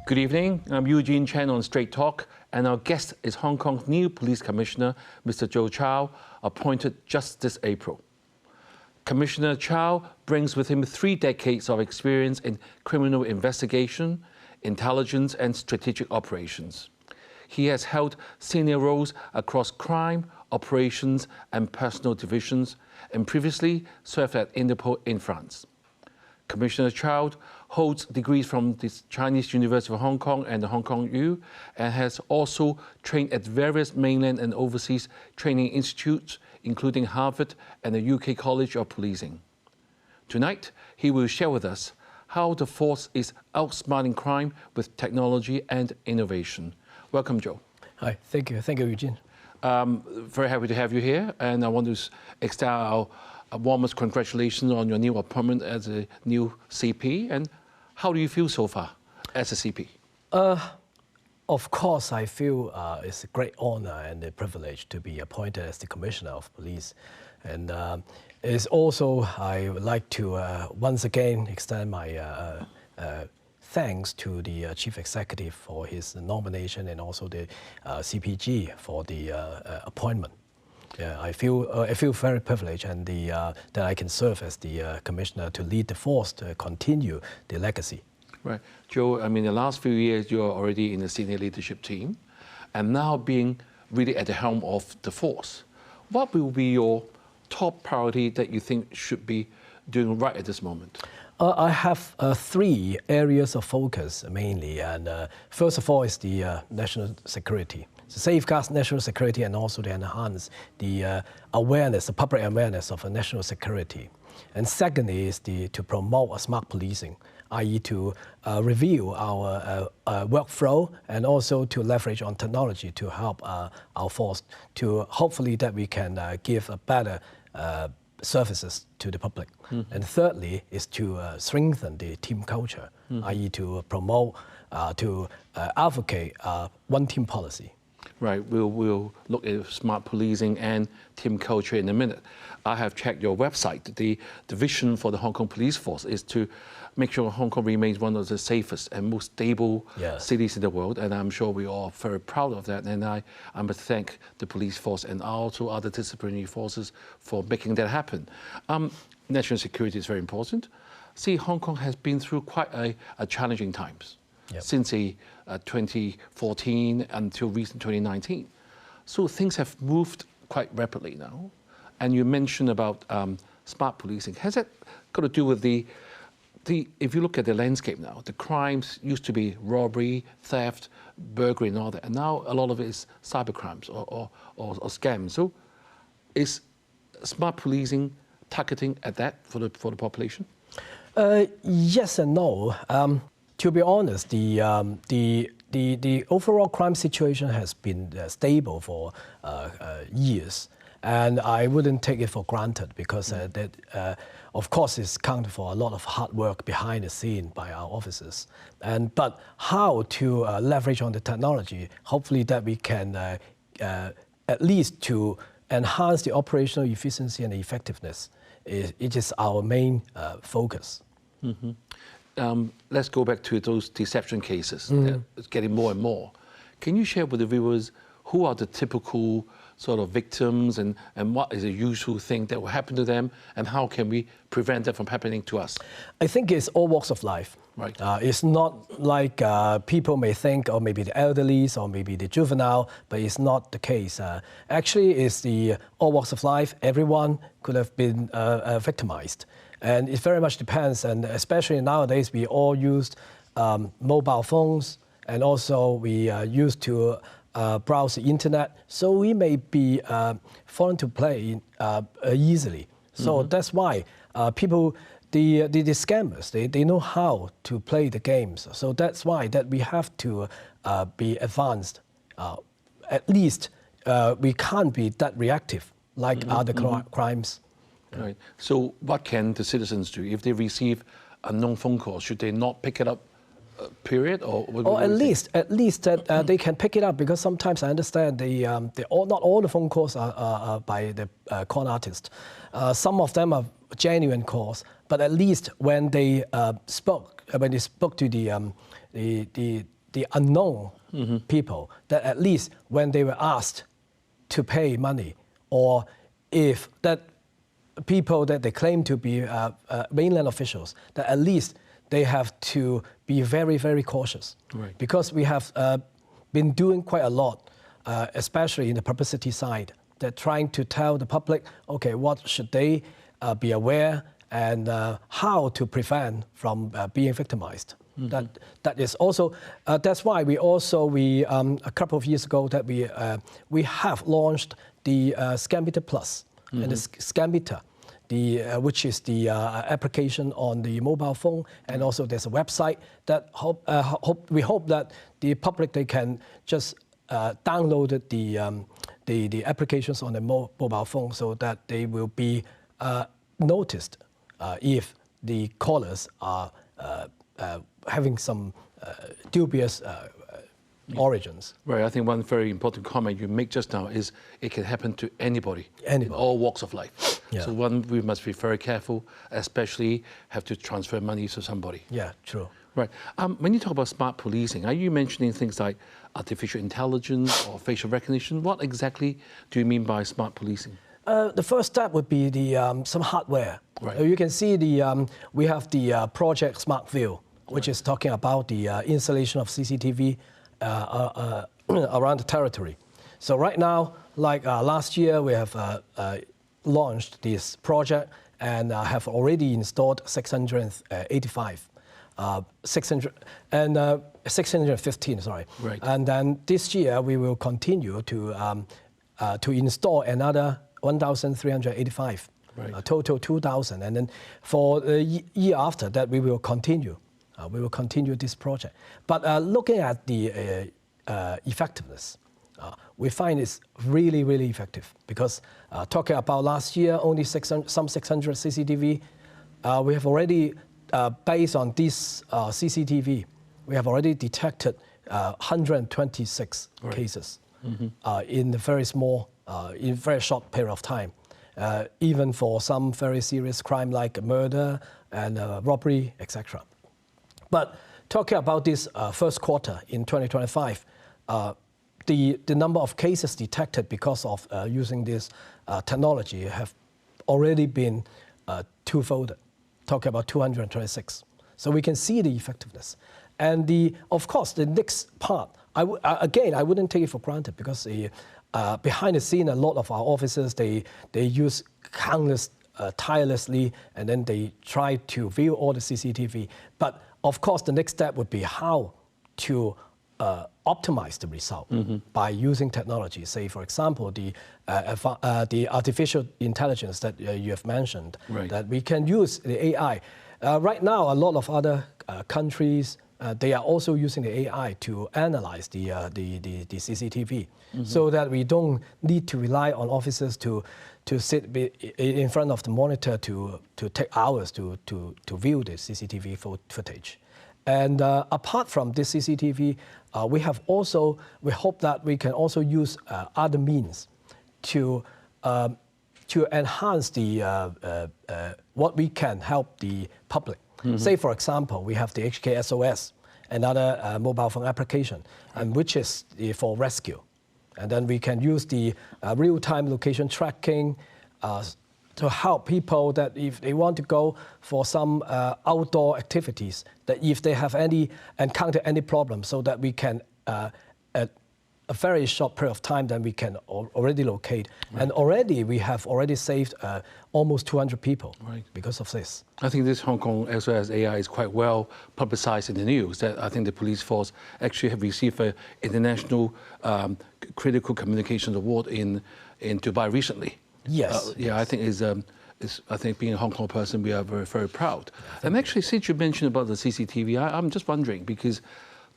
Good evening. I'm Eugene Chen on Straight Talk, and our guest is Hong Kong's new police commissioner, Mr. Joe Chow, appointed just this April. Commissioner Chow brings with him 3 decades of experience in criminal investigation, intelligence, and strategic operations. He has held senior roles across crime, operations, and personnel divisions, and previously served at Interpol in France. Commissioner Chow holds degrees from the Chinese University of Hong Kong and the Hong Kong U, and has also trained at various mainland and overseas training institutes, including Harvard and the UK College of Policing. Tonight, he will share with us how the force is outsmarting crime with technology and innovation. Welcome, Joe. Hi, thank you, Eugene. Very happy to have you here, and I want to extend our warmest congratulations on your new appointment as a new CP. And how do you feel so far as a CP? Of course, I feel it's a great honor and a privilege to be appointed as the Commissioner of Police. And it's also, I would like to once again extend my thanks to the Chief Executive for his nomination and also the CPG for the appointment. Yeah, I feel very privileged and that I can serve as the commissioner to lead the force to continue the legacy. Right, Joe. I mean, the last few years you're already in the senior leadership team, and now being really at the helm of the force. What will be your top priority that you think should be doing right at this moment? I have 3 areas of focus mainly, and first of all is the national security. To safeguard national security and also to enhance the awareness, the public awareness of national security. And secondly is to promote a smart policing, i.e. to review our workflow and also to leverage on technology to help our force to hopefully that we can give a better services to the public. Mm-hmm. And thirdly is to strengthen the team culture, i.e. to promote, to advocate one team policy. Right, we'll look at smart policing and team culture in a minute. I have checked your website. The vision for the Hong Kong Police Force is to make sure Hong Kong remains one of the safest and most stable cities in the world, and I'm sure we are very proud of that. And I must thank the police force and also other disciplinary forces for making that happen. National security is very important. See, Hong Kong has been through quite a challenging times. Yep. Since 2014 until recent 2019. So things have moved quite rapidly now. And you mentioned about smart policing. Has that got to do with if you look at the landscape now, the crimes used to be robbery, theft, burglary and all that, and now a lot of it is cyber crimes or scams. So is smart policing targeting at that for the population? Yes and no. To be honest, the overall crime situation has been stable for years, and I wouldn't take it for granted because of course, it's counted for a lot of hard work behind the scene by our officers. But how to leverage on the technology, hopefully that we can at least to enhance the operational efficiency and effectiveness, it is our main focus. Mm-hmm. Let's go back to those deception cases. It's getting more and more. Can you share with the viewers who are the typical sort of victims and what is a usual thing that will happen to them and how can we prevent that from happening to us? I think it's all walks of life. Right. It's not like people may think, or maybe the elderly or maybe the juvenile, but it's not the case. Actually, it's the all walks of life. Everyone could have been victimized. And it very much depends, and especially nowadays, we all use mobile phones, and also we used to browse the internet, so we may be fallen to play easily. So that's why people, the scammers, they know how to play the games. So that's why that we have to be advanced. At least we can't be that reactive like other crimes. Right. So what can the citizens do if they receive a known phone call? Should they not pick it up, period? Or at least that they can pick it up, because sometimes I understand not all the phone calls are by the con artist. Some of them are genuine calls, but at least when they spoke to the the unknown people, that at least when they were asked to pay money, or if that people that they claim to be mainland officials, that at least they have to be very, very cautious. Right. Because we have been doing quite a lot, especially in the publicity side, that trying to tell the public, okay, what should they be aware and how to prevent from being victimized. That is also, that's why we a couple of years ago that we have launched the Scammeter Plus and the Scammeter, which is the application on the mobile phone, and also there's a website that we hope that the public, they can just download the applications on the mobile phone, so that they will be noticed if the callers are having some dubious origins. Right, I think one very important comment you make just now is it can happen to anybody. In all walks of life. Yeah. So we must be very careful, especially have to transfer money to somebody. Yeah, true. Right. When you talk about smart policing, are you mentioning things like artificial intelligence or facial recognition? What exactly do you mean by smart policing? The first step would be some hardware. Right. You can see we have the project Smart View, which is talking about the installation of CCTV around the territory. So right now, like last year, we have launched this project and have already installed 685. 615, sorry. Right. And then this year we will continue to install another 1,385. Right. Total 2,000, and then for the year after that we will continue. We will continue this project. But looking at the effectiveness, we find it's really, really effective, because talking about last year, only some 600 CCTV. We have already, based on this CCTV, we have already detected 126 cases in a very small, in a very short period of time. Even for some very serious crime like murder and robbery, etc. But talking about this first quarter in 2025, the number of cases detected because of using this technology have already been twofolded, talking about 226. So we can see the effectiveness. And of course, the next part, I wouldn't take it for granted, because behind the scene, a lot of our officers, they use countless, tirelessly, and then they try to view all the CCTV. But of course, the next step would be how to optimize the result by using technology. Say, for example, the artificial intelligence that you have mentioned, right, that we can use the AI. Right now, a lot of other countries, they are also using the AI to analyze the CCTV, so that we don't need to rely on officers to sit in front of the monitor to take hours to view the CCTV footage. And apart from this CCTV, we hope that we can also use other means to enhance what we can help the public. Say, for example, we have the HKSOS, another mobile phone application, and which is for rescue. And then we can use the real-time location tracking to help people that if they want to go for some outdoor activities, that if they have encounter any problem, so that we can at a very short period of time, then we can already locate. Right. And already we have saved almost 200 people because of this. I think this Hong Kong SOS AI is quite well publicized in the news. That I think the police force actually have received an international critical communications award in Dubai recently. Yes. I think I think being a Hong Kong person, we are very, very proud. And actually, since you mentioned about the CCTV, I'm just wondering, because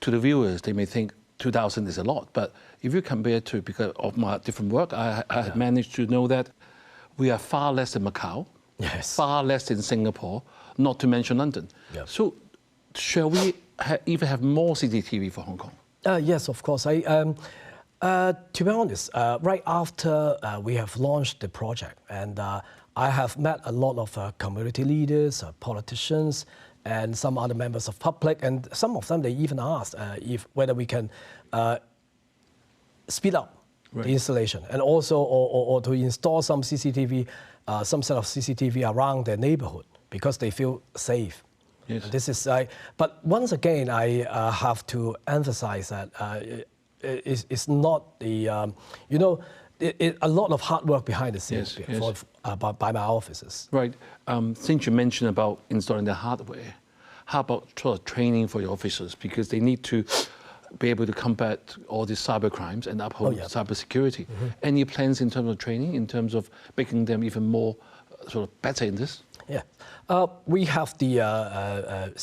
to the viewers, they may think 2,000 is a lot, but if you compare to, because of my different work, I have managed to know that we are far less in Macau, far less in Singapore, not to mention London. So shall we even have more CCTV for Hong Kong? Yes, of course. To be honest, right after we have launched the project, and I have met a lot of community leaders, politicians, and some other members of public, and some of them, they even asked whether we can speed up the installation, and also or to install some CCTV, some set of CCTV around their neighborhood because they feel safe. Yes. This is, but once again, I have to emphasize that it's not the, a lot of hard work behind the scenes by my officers. Right. Since you mentioned about installing the hardware, how about sort of training for your officers, because they need to be able to combat all these cyber crimes and uphold cyber security. Any plans in terms of training, in terms of making them even more sort of better in this? Yeah, we have the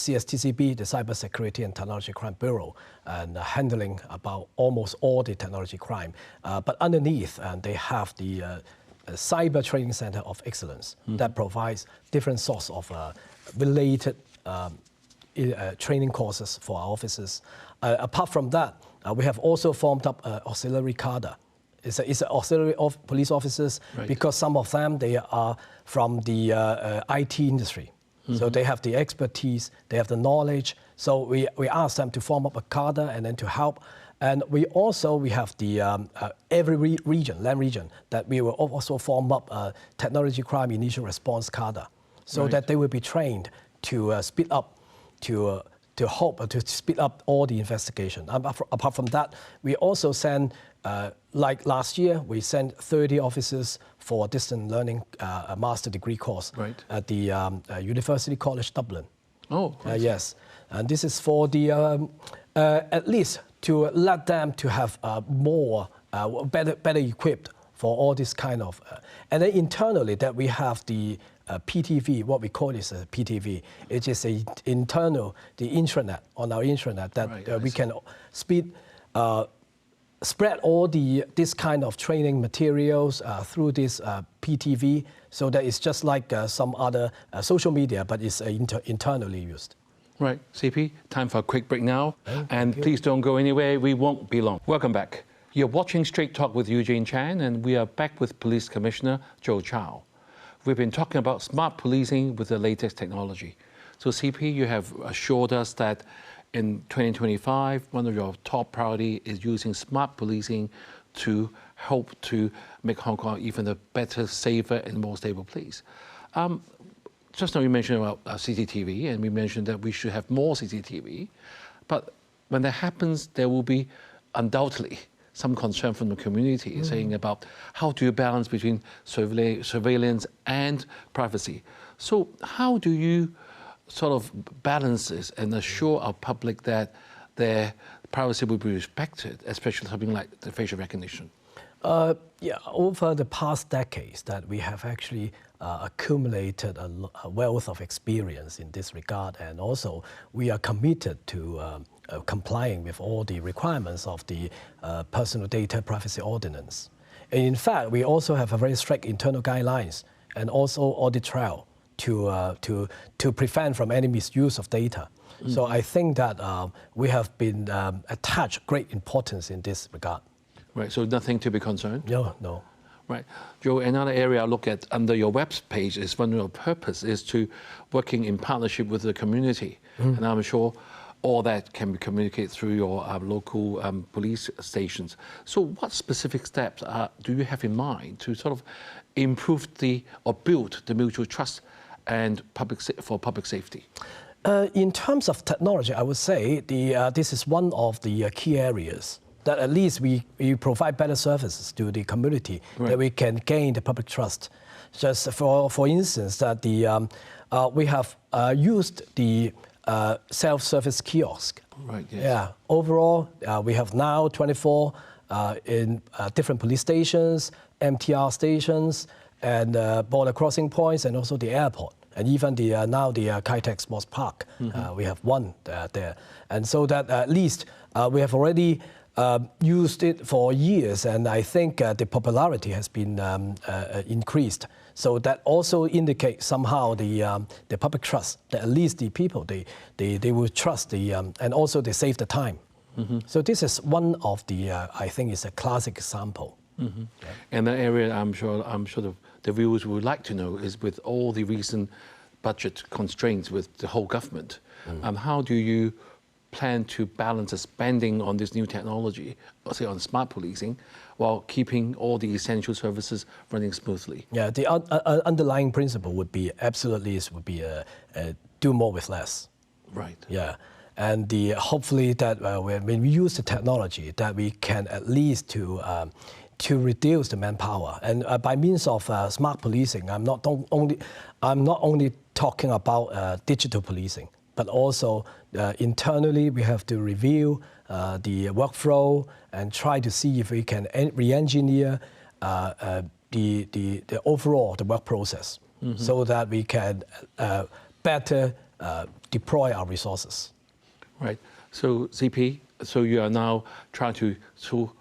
CSTCB, the Cyber Security and Technology Crime Bureau, and handling about almost all the technology crime. But underneath, they have the Cyber Training Center of Excellence that provides different sorts of related training courses for our officers. Apart from that, we have also formed up auxiliary cadre. It's an auxiliary of police officers because some of them, they are from the IT industry. So they have the expertise, they have the knowledge. So we ask them to form up a cadre and then to help. And we have the every region, land region, that we will also form up a technology crime initial response cadre, so that they will be trained to speed up, to speed up all the investigation. Apart from that, we also send, like last year, we sent 30 officers for a distant learning master degree course at the University College Dublin. Oh, yes. And this is for the, at least to let them to have more, better equipped for all this kind of, and then internally that we have the PTV, what we call is a PTV. It is the intranet, on our intranet that we can spread all this kind of training materials through this PTV, so that it's just like some other social media, but it's internally used. Right, CP, time for a quick break now. And please don't go anywhere, we won't be long. Welcome back. You're watching Straight Talk with Eugene Chan, and we are back with Police Commissioner Joe Chow. We've been talking about smart policing with the latest technology. So CP, you have assured us that in 2025, one of your top priority is using smart policing to help to make Hong Kong even a better, safer and more stable place. Just now you mentioned about CCTV, and we mentioned that we should have more CCTV, but when that happens, there will be undoubtedly some concern from the community saying about how do you balance between surveillance and privacy. So how do you sort of balance this and assure our public that their privacy will be respected, especially something like the facial recognition? Over the past decades that we have actually accumulated a wealth of experience in this regard, and also we are committed to complying with all the requirements of the Personal Data Privacy Ordinance. And in fact, we also have a very strict internal guidelines and also audit trail to prevent from any misuse of data. So I think that we have been attached great importance in this regard. Right, so nothing to be concerned? No. Right. Joe, another area I look at under your web page is one of your purpose is to working in partnership with the community. And I'm sure all that can be communicated through your local police stations. So what specific steps do you have in mind to sort of improve or build the mutual trust and for public safety? In terms of technology, I would say this is one of the key areas that at least we provide better services to the community, that we can gain the public trust. Just for instance, that we have used the self-service kiosk. Right, yes. Yeah, overall, we have now 24 in different police stations, MTR stations, and border crossing points, and also the airport. And even now the Kai Tak Sports Park, we have one there. And so that at least we have already used it for years, and I think the popularity has been increased. So that also indicates somehow the public trust, that at least the people, they will trust and also they save the time. So this is one of the, I think is a classic example. And that area, I'm sure the viewers would like to know is with all the recent budget constraints with the whole government. How do you plan to balance the spending on this new technology, or say on smart policing, while keeping all the essential services running smoothly? Yeah, the underlying principle would be do more with less. Right. Yeah, and hopefully that when we use the technology, that we can at least to reduce the manpower, and by means of smart policing, I'm not only talking about digital policing, but also internally we have to review the workflow and try to see if we can re-engineer the overall work process, so that we can better deploy our resources. Right. So CP, so you are now trying to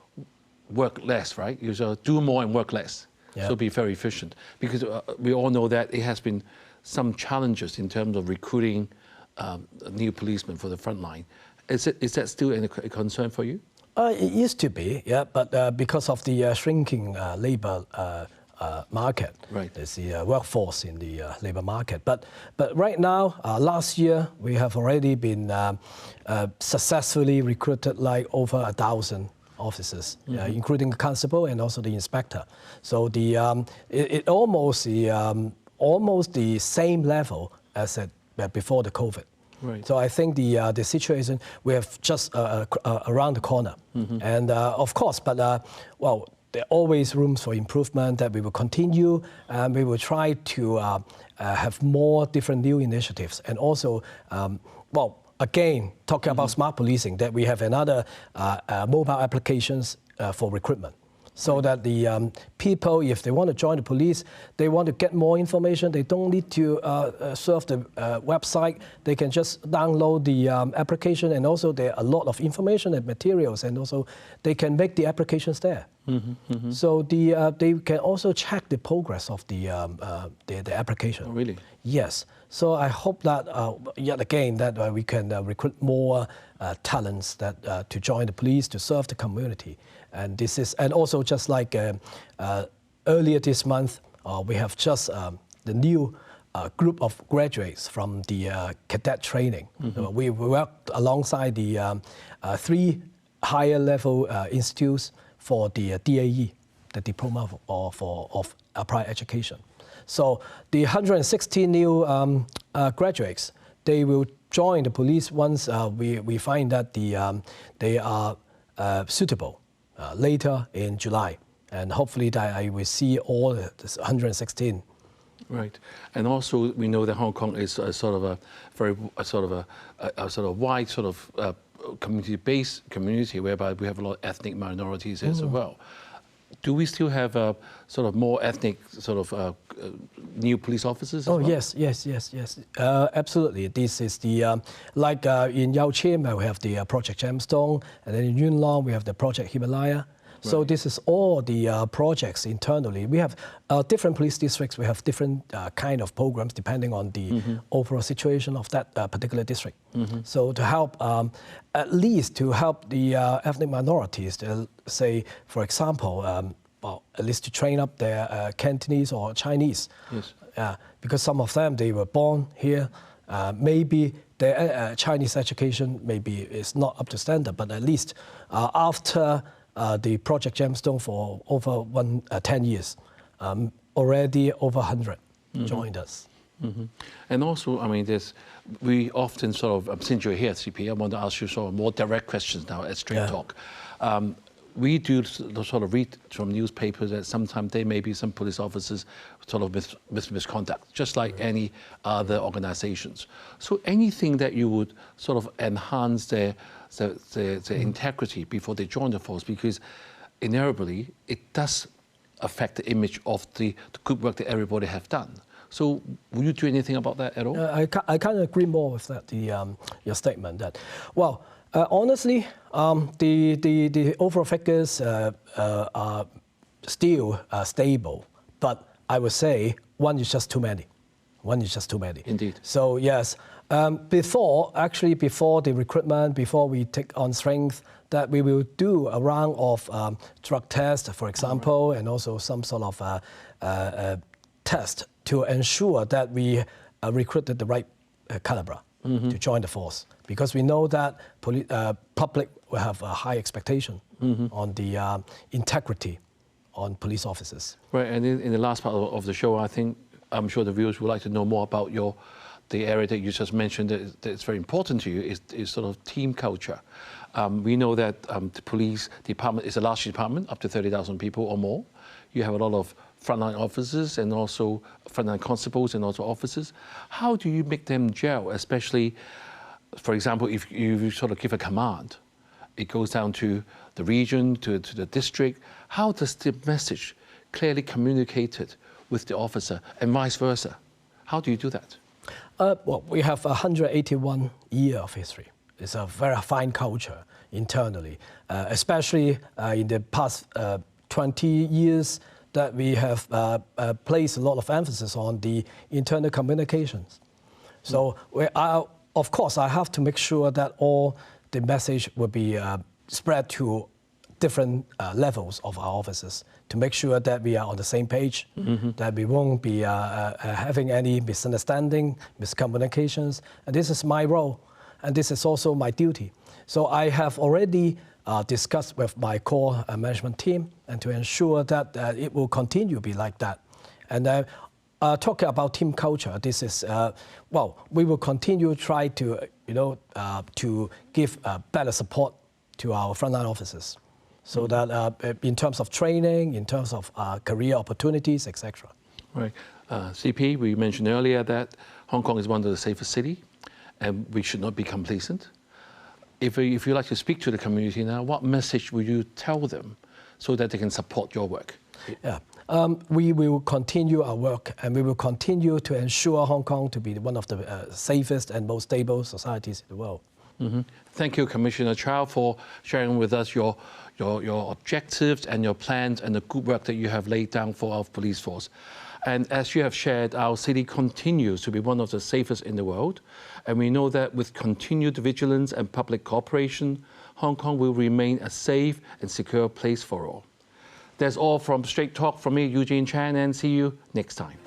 work less, right? You shall do more and work less. Yeah. So be very efficient, because we all know that it has been some challenges in terms of recruiting new policemen for the front line. Is that still a concern for you? It used to be, yeah, but because of the shrinking labor market, right. there's the workforce in the labor market. But right now, last year, we have already been successfully recruited like over 1,000 officers, including the constable and also the inspector. So it almost the same level as before the COVID. Right. So I think the situation we have just around the corner, and of course, but well, there are always rooms for improvement that we will continue, and we will try to have more different new initiatives, and also, well, again, talking about smart policing, that we have another mobile applications for recruitment. So that the people, if they want to join the police, they want to get more information, they don't need to surf the website. They can just download the application, and also there are a lot of information and materials, and also they can make the applications there. So they can also check the progress of the application. Oh, really? Yes. So I hope that yet again that we can recruit more talents that to join the police, to serve the community. And this is, and also just like earlier this month, we have just the new group of graduates from the cadet training. We worked alongside the 3 higher level institutes for the DAE, the Diploma of Applied Education. So the 116 new graduates, they will join the police once we find that they are suitable later in July. And hopefully that I will see all the 116. Right, and also we know that Hong Kong is a sort of a very wide sort of community-based community, whereby we have a lot of ethnic minorities as well. Do we still have sort of more ethnic sort of new police officers? Oh, yes. Absolutely. This is the, like in Yau Chim, we have the Project Gemstone, and then in Yuen Long, we have the Project Himalaya. So this is all the projects internally. We have different police districts. We have different kind of programs depending on the overall situation of that particular district. So to help, at least to help the ethnic minorities, to say, for example, well, at least to train up their Cantonese or Chinese. Yes. Because some of them, they were born here. Maybe their Chinese education maybe is not up to standard, but at least after the Project Gemstone for over 10 years, already over 100 joined us. And also, I mean, we often sort of, since you're here at CP, I want to ask you sort of more direct questions now at Straight Talk. We do sort of read from newspapers that sometimes there may be some police officers sort of misconduct, just like any other organizations. So anything that you would sort of enhance their integrity before they join the force, because inevitably it does affect the image of the good work that everybody have done. So will you do anything about that at all? I can't agree more with that, your statement that, well, honestly, the overall figures are still stable, but I would say one is just too many. One is just too many. Indeed. So yes, before the recruitment, before we take on strength, that we will do a round of drug test, for example, and also some sort of test to ensure that we recruited the right caliber to join the force, because we know that public will have a high expectation on the integrity on police officers. Right, and in the last part of the show, I'm sure the viewers would like to know more about the area that you just mentioned that is very important to you is sort of team culture. We know that the police department is a large department, up to 30,000 people or more. You have a lot of frontline officers and also frontline constables and also officers. How do you make them gel, especially, for example, if you sort of give a command, it goes down to the region, to the district. How does the message clearly communicated with the officer and vice versa? How do you do that? Well, we have 181 years of history. It's a very fine culture internally, especially in the past 20 years that we have placed a lot of emphasis on the internal communications. So of course, I have to make sure that all the message will be spread to different levels of our officers to make sure that we are on the same page, that we won't be having any misunderstanding, miscommunications. And this is my role, and this is also my duty. So I have already discussed with my core management team and to ensure that it will continue to be like that. And talking about team culture, this is, well, we will continue to try to, to give better support to our frontline officers. So that in terms of training, in terms of career opportunities, etc. Right. CP, we mentioned earlier that Hong Kong is one of the safest cities, and we should not be complacent. If you like to speak to the community now, what message will you tell them so that they can support your work? Yeah. We will continue our work, and we will continue to ensure Hong Kong to be one of the safest and most stable societies in the world. Thank you, Commissioner Chow, for sharing with us your objectives and your plans and the good work that you have laid down for our police force. And as you have shared, our city continues to be one of the safest in the world. And we know that with continued vigilance and public cooperation, Hong Kong will remain a safe and secure place for all. That's all from Straight Talk from me, Eugene Chan, and see you next time.